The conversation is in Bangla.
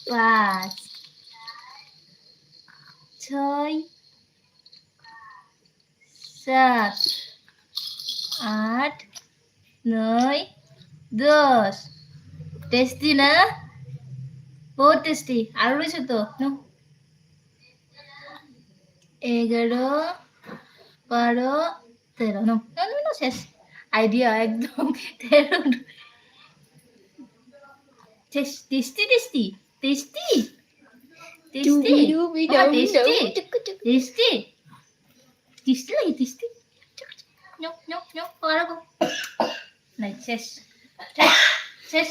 5 6 7 8 9 10 টেস্টি না বহুত টেস্টি আরো রয়েছে তো 11 12 13 না শেষ আইডিয়া একদম 13 tasty tasty tasty tasty tasty tasty tasty lagi tasty nyok nyok nyok parah kok nah শেষ শেষ